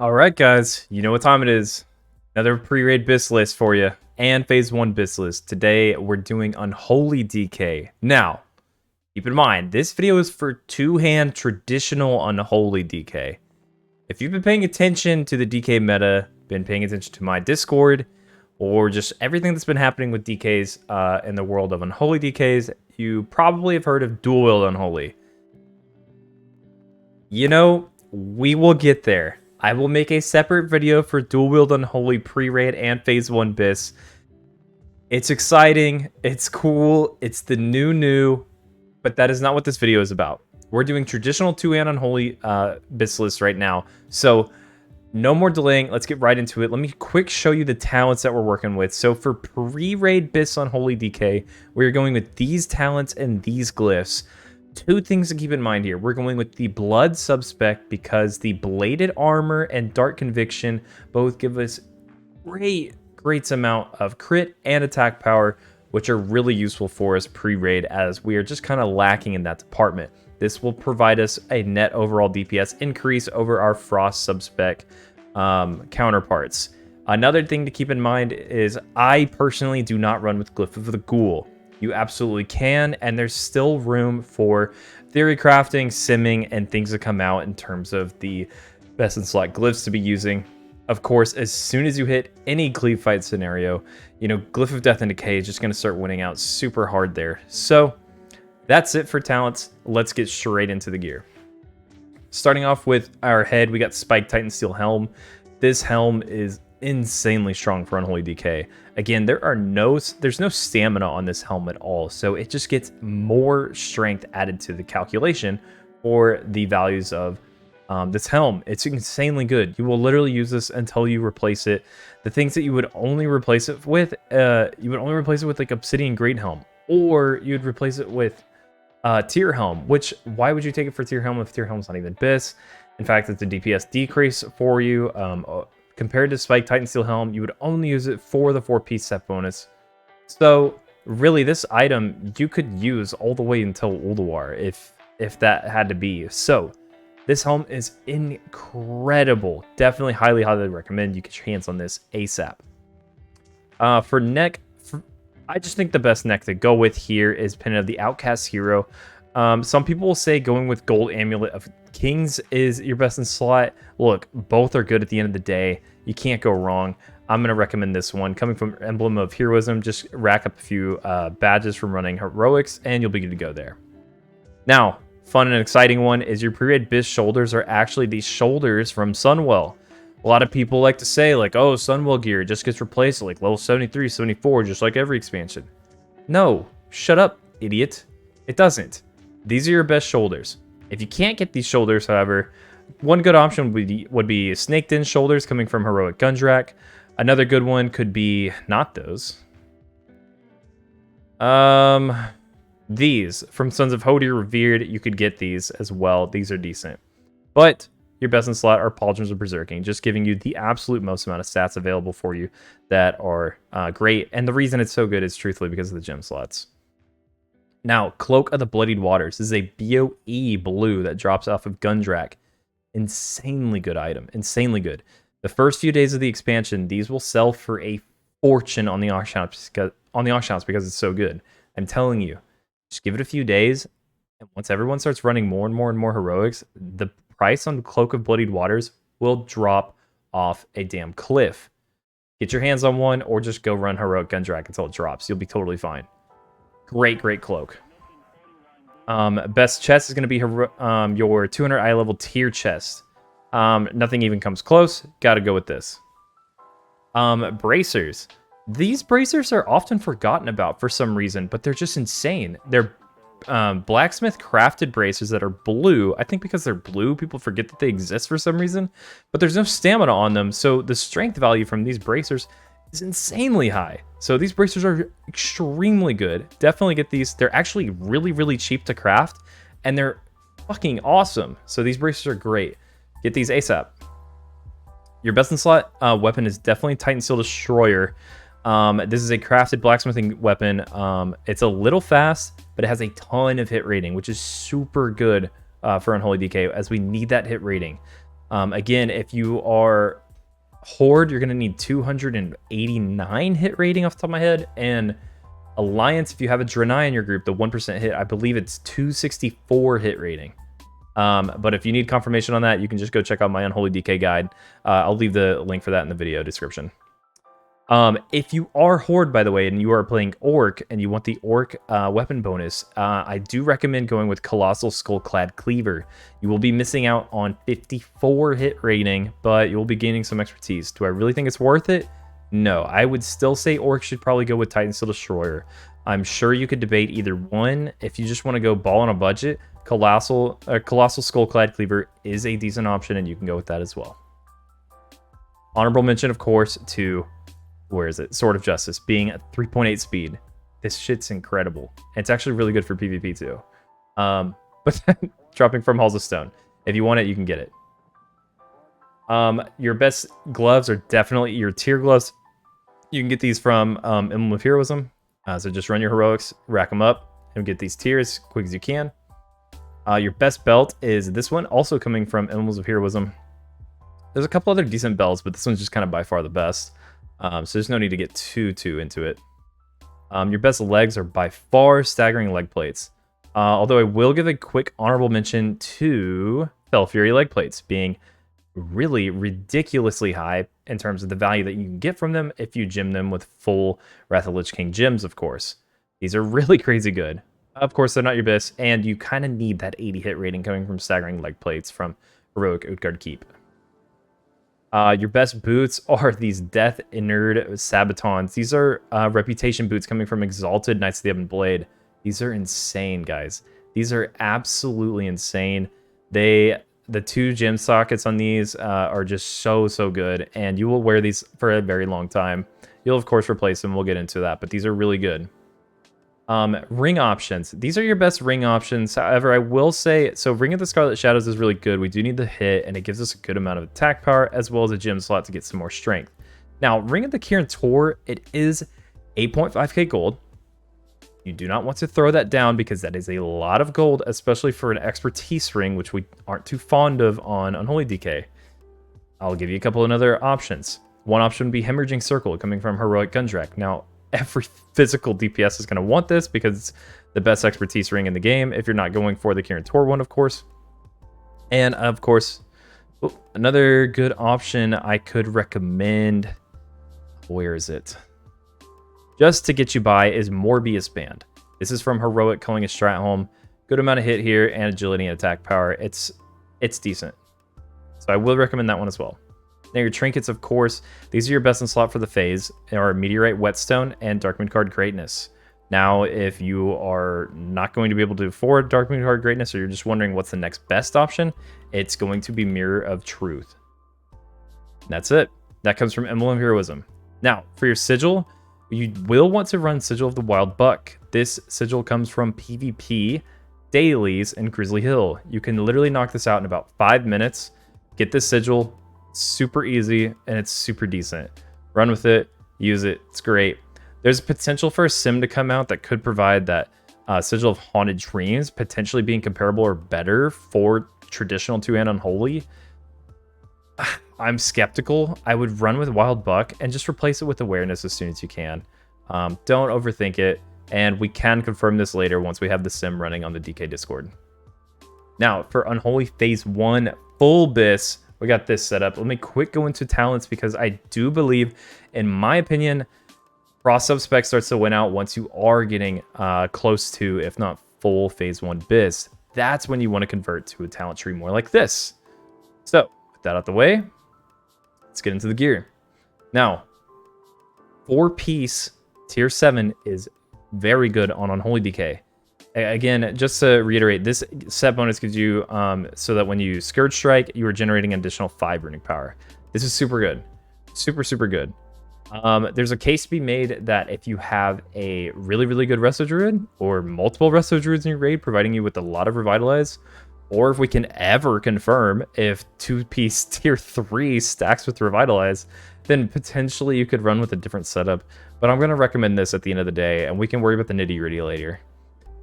Alright guys, you know what time it is. Another pre-raid BiS list for you, and phase 1 BiS list. Today we're doing Unholy DK. Now, keep in mind, this video is for two-hand traditional Unholy DK. If you've been paying attention to the DK meta, been paying attention to my Discord, or just everything that's been happening with DKs in the world of Unholy DKs, you probably have heard of dual wield Unholy. You know, we will get there. I will make a separate video for dual wield Unholy pre-raid and phase 1 BiS. It's exciting, it's cool, it's the new, but that is not what this video is about. We're doing traditional 2-hand Unholy BiS list right now. So no more delaying, let's get right into it. Let me quick show you the talents that we're working with. So for pre-raid BiS Unholy DK, we're going with these talents and these glyphs. Two things to keep in mind here. We're going with the Blood subspec because the Bladed Armor and Dark Conviction both give us great amount of crit and attack power, which are really useful for us pre-raid as we are just kind of lacking in that department. This will provide us a net overall DPS increase over our Frost subspec counterparts. Another thing to keep in mind is I personally do not run with Glyph of the Ghoul. You absolutely can, and there's still room for theory crafting, simming, and things to come out in terms of the best in slot glyphs to be using. Of course, as soon as you hit any cleave fight scenario, you know, Glyph of Death and Decay is just going to start winning out super hard there. So that's it for talents. Let's get straight into the gear. Starting off with our head, we got Spike Titan Steel Helm. This helm is insanely strong for Unholy DK. Again, there's no stamina on this helm at all, so it just gets more strength added to the calculation for the values of this helm. It's insanely good. You will literally use this until you replace it. The things that you would only replace it with, like Obsidian Great Helm, or you'd replace it with Tier Helm, which, why would you take it for Tier Helm if Tier Helm's not even BiS? In fact, it's a DPS decrease for you. Compared to Spike Titan Steel Helm, you would only use it for the 4-piece set bonus. So really, this item you could use all the way until Ulduar if that had to be. So this helm is incredible. Definitely highly recommend you get your hands on this ASAP. For neck, I just think the best neck to go with here is Pin of the Outcast Hero. Some people will say going with Gold Amulet of Kings is your best in slot. Look, both are good at the end of the day. You can't go wrong. I'm going to recommend this one. Coming from Emblem of Heroism, just rack up a few badges from running Heroics, and you'll be good to go there. Now, fun and exciting one is your pre-raid BiS shoulders are actually these shoulders from Sunwell. A lot of people like to say, like, oh, Sunwell gear just gets replaced at like level 73, 74, just like every expansion. No, shut up, idiot. It doesn't. These are your best shoulders. If you can't get these shoulders, however, one good option would be Snaked In shoulders coming from Heroic Gundrack. Another good one could be not those. These from Sons of Hodir Revered. You could get these as well. These are decent. But your best in slot are Pauldrons of Berserking, just giving you the absolute most amount of stats available for you that are great. And the reason it's so good is truthfully because of the gem slots. Now, Cloak of the Bloodied Waters. This is a BOE blue that drops off of Gundrack. Insanely good item. Insanely good. The first few days of the expansion, these will sell for a fortune on the auction house because it's so good. I'm telling you, just give it a few days, and once everyone starts running more and more heroics, the price on Cloak of Bloodied Waters will drop off a damn cliff. Get your hands on one, or just go run Heroic Gundrack until it drops. You'll be totally fine. Great cloak. Best chest is going to be your 200 eye level tier chest. Nothing even comes close. Got to go with this. Bracers. These bracers are often forgotten about for some reason, but they're just insane. They're blacksmith crafted bracers that are blue. I think because they're blue, people forget that they exist for some reason, but there's no stamina on them, so the strength value from these bracers is insanely high. So these bracers are extremely good. Definitely get these. They're actually really cheap to craft, and they're fucking awesome. So these bracers are great. Get these ASAP. Your best in slot weapon is definitely Titan Steel Destroyer. This is a crafted blacksmithing weapon. It's a little fast, but it has a ton of hit rating, which is super good for Unholy DK, as we need that hit rating. Again, if you are Horde, you're going to need 289 hit rating off the top of my head. And Alliance, if you have a Draenei in your group, the 1% hit, I believe it's 264 hit rating. But if you need confirmation on that, you can just go check out my Unholy DK guide. I'll leave the link for that in the video description. If you are Horde, by the way, and you are playing Orc, and you want the Orc weapon bonus, I do recommend going with Colossal Skullclad Cleaver. You will be missing out on 54 hit rating, but you will be gaining some expertise. Do I really think it's worth it? No, I would still say Orc should probably go with Titan Steel Destroyer. I'm sure you could debate either one. If you just want to go ball on a budget, Colossal Skullclad Cleaver is a decent option, and you can go with that as well. Honorable mention, of course, to... where is it? Sword of Justice, being at 3.8 speed. This shit's incredible. It's actually really good for PvP too. But dropping from Halls of Stone. If you want it, you can get it. Your best gloves are definitely your tier gloves. You can get these from Emblem of Heroism. So just run your heroics, rack them up, and get these tiers as quick as you can. Your best belt is this one, also coming from Emblems of Heroism. There's a couple other decent belts, but this one's just kind of by far the best. So there's no need to get too into it. Your best legs are by far staggering leg plates. Although I will give a quick honorable mention to Fell Fury leg plates being really ridiculously high in terms of the value that you can get from them if you gem them with full Wrath of Lich King gems, of course. These are really crazy good. Of course, they're not your best, and you kind of need that 80 hit rating coming from staggering leg plates from Heroic Utgard Keep. Your best boots are these Death Inert Sabatons. These are reputation boots coming from Exalted Knights of the Ebon Blade. These are insane, guys. These are absolutely insane. The 2 gem sockets on these are just so good, and you will wear these for a very long time. You'll, of course, replace them. We'll get into that, but these are really good. Ring options. These are your best ring options. However, I will say, so Ring of the Scarlet Shadows is really good. We do need the hit, and it gives us a good amount of attack power, as well as a gem slot to get some more strength. Now, Ring of the Kirin Tor, it is 8.5k gold. You do not want to throw that down because that is a lot of gold, especially for an expertise ring, which we aren't too fond of on Unholy DK. I'll give you a couple of other options. One option would be Hemorrhaging Circle, coming from Heroic Gundrak. Now, every physical DPS is going to want this because it's the best expertise ring in the game, if you're not going for the Kirin Tor one, of course. And, of course, another good option I could recommend... Where is it? Just to get you by is Morbius Band. This is from Heroic Culling a Stratholme. Good amount of hit here and agility and attack power. It's decent. So I will recommend that one as well. Now your trinkets, of course, these are your best in slot for the phase, are Meteorite Whetstone and Darkmoon Card Greatness. Now, if you are not going to be able to afford Darkmoon Card Greatness, or you're just wondering what's the next best option, it's going to be Mirror of Truth. That's it. That comes from Emblem of Heroism. Now, for your sigil, you will want to run Sigil of the Wild Buck. This sigil comes from PvP, dailies, and Grizzly Hill. You can literally knock this out in about 5 minutes. Get this sigil, super easy, and it's super decent. Run with it, use it, it's great. There's potential for a sim to come out that could provide that Sigil of Haunted Dreams, potentially being comparable or better for traditional 2-hand Unholy. I'm skeptical. I would run with Wild Buck and just replace it with Awareness as soon as you can. Don't overthink it, and we can confirm this later once we have the sim running on the DK Discord. Now, for Unholy Phase 1 full BiS, we got this set up. Let me quick go into talents because I do believe, in my opinion, Cross Sub Spec starts to win out once you are getting close to, if not full Phase 1 BiS. That's when you want to convert to a talent tree more like this. So, with that out the way, let's get into the gear. Now, 4-piece Tier 7 is very good on Unholy DK. Again, just to reiterate, this set bonus gives you, so that when you Scourge Strike, you are generating an additional 5 runic power. This is super good. Super good. There's a case to be made that if you have a really good Resto Druid, or multiple Resto Druids in your raid, providing you with a lot of Revitalize, or if we can ever confirm if 2-piece Tier 3 stacks with Revitalize, then potentially you could run with a different setup. But I'm going to recommend this at the end of the day, and we can worry about the nitty-gritty later.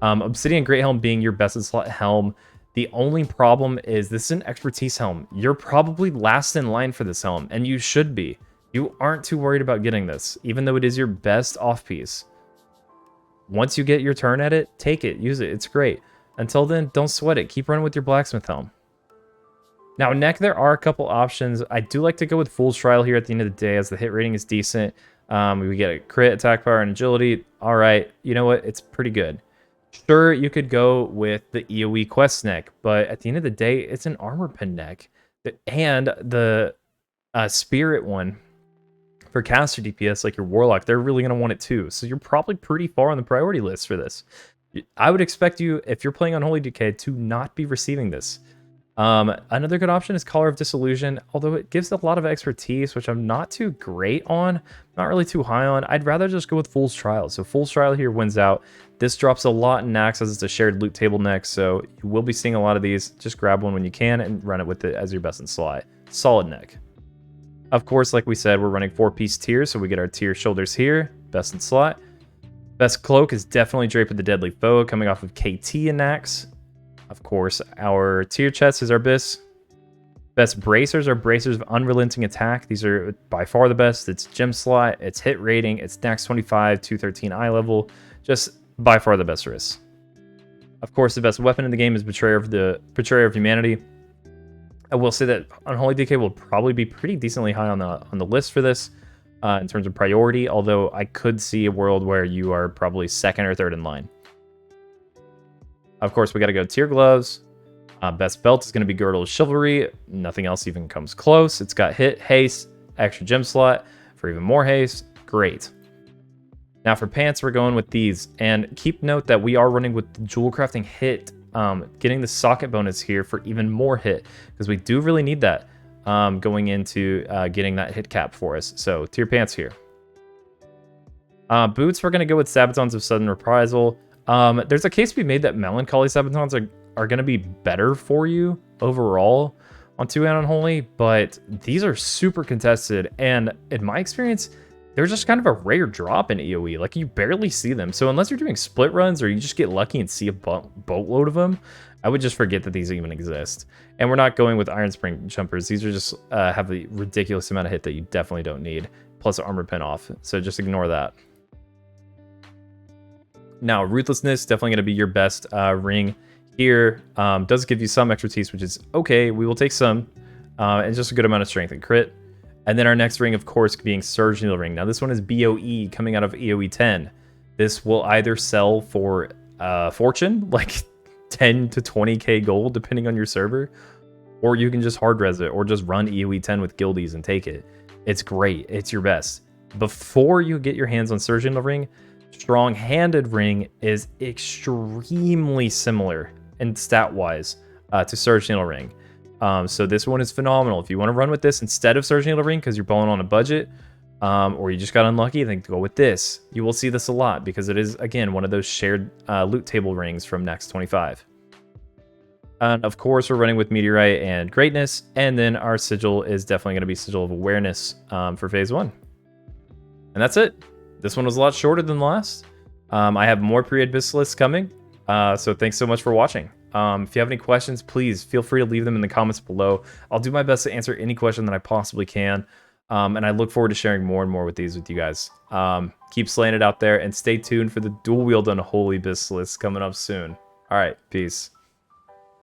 Obsidian Great Helm being your best in slot helm. The only problem is this is an expertise helm. You're probably last in line for this helm, and you should be. You aren't too worried about getting this, even though it is your best off-piece. Once you get your turn at it, take it, use it, it's great. Until then, don't sweat it. Keep running with your blacksmith helm. Now, neck, there are a couple options. I do like to go with Fool's Trial here at the end of the day, as the hit rating is decent. We get a crit, attack power, and agility. All right, you know what? It's pretty good. Sure, you could go with the EoE quest neck, but at the end of the day, it's an armor pen neck. And the spirit one for caster DPS, like your warlock, they're really going to want it too. So you're probably pretty far on the priority list for this. I would expect you, if you're playing Unholy DK, to not be receiving this. Another good option is Collar of Disillusion, although it gives a lot of expertise, which I'm not too great on, not really too high on. I'd rather just go with Fool's Trial. So Fool's Trial here wins out. This drops a lot in Nax as it's a shared loot table next, so you will be seeing a lot of these. Just grab one when you can and run it with it as your best in slot. Solid neck. Of course, like we said, we're running 4-piece tiers, so we get our tier shoulders here, best in slot. Best cloak is definitely Drape of the Deadly Foe, coming off of KT and Nax. Of course, our tier chest is our BiS. Best bracers are bracers of Unrelenting Attack. These are by far the best. It's gem slot, it's hit rating, it's Nax 25, 213 eye level. Just by far the best wrist. Of course, the best weapon in the game is Betrayer of Humanity. I will say that Unholy DK will probably be pretty decently high on the list for this in terms of priority, although I could see a world where you are probably second or third in line. Of course, we got to go tier gloves. Best belt is going to be Girdle of Chivalry. Nothing else even comes close. It's got hit, haste, extra gem slot for even more haste. Great. Now for pants, we're going with these. And keep note that we are running with the jewel crafting hit, getting the socket bonus here for even more hit, because we do really need that going into getting that hit cap for us. So tier pants here. Boots, we're going to go with Sabatons of Sudden Reprisal. There's a case to be made that Melancholy Sabatons are going to be better for you overall on 2-hand Unholy, but these are super contested, and in my experience, they're just kind of a rare drop in EoE. Like, you barely see them. So unless you're doing split runs or you just get lucky and see a boatload of them, I would just forget that these even exist. And we're not going with Iron Spring Jumpers. These are just have a ridiculous amount of hit that you definitely don't need, plus armor pen off. So just ignore that. Now, Ruthlessness, definitely going to be your best ring here. Does give you some expertise, which is okay. We will take some, and just a good amount of strength and crit. And then our next ring, of course, being Surge Needle Ring. Now, this one is BOE, coming out of EoE 10. This will either sell for fortune, like 10 to 20k gold, depending on your server, or you can just hard res it, or just run EoE 10 with guildies and take it. It's great. It's your best. Before you get your hands on Surge Needle Ring, Strong-Handed Ring is extremely similar in stat-wise to Surge Needle Ring. So this one is phenomenal. If you want to run with this instead of Surge Needle Ring because you're balling on a budget, or you just got unlucky, then go with this. You will see this a lot because it is, again, one of those shared loot table rings from Nax 25. And of course, we're running with Meteorite and Greatness, and then our Sigil is definitely going to be Sigil of Awareness for Phase 1. And that's it. This one was a lot shorter than the last. I have more pre-raid BiS lists coming, so thanks so much for watching. If you have any questions, please feel free to leave them in the comments below. I'll do my best to answer any question that I possibly can, and I look forward to sharing more and more with these with you guys. Keep slaying it out there, and stay tuned for the dual-wield Unholy BiS list coming up soon. All right, peace.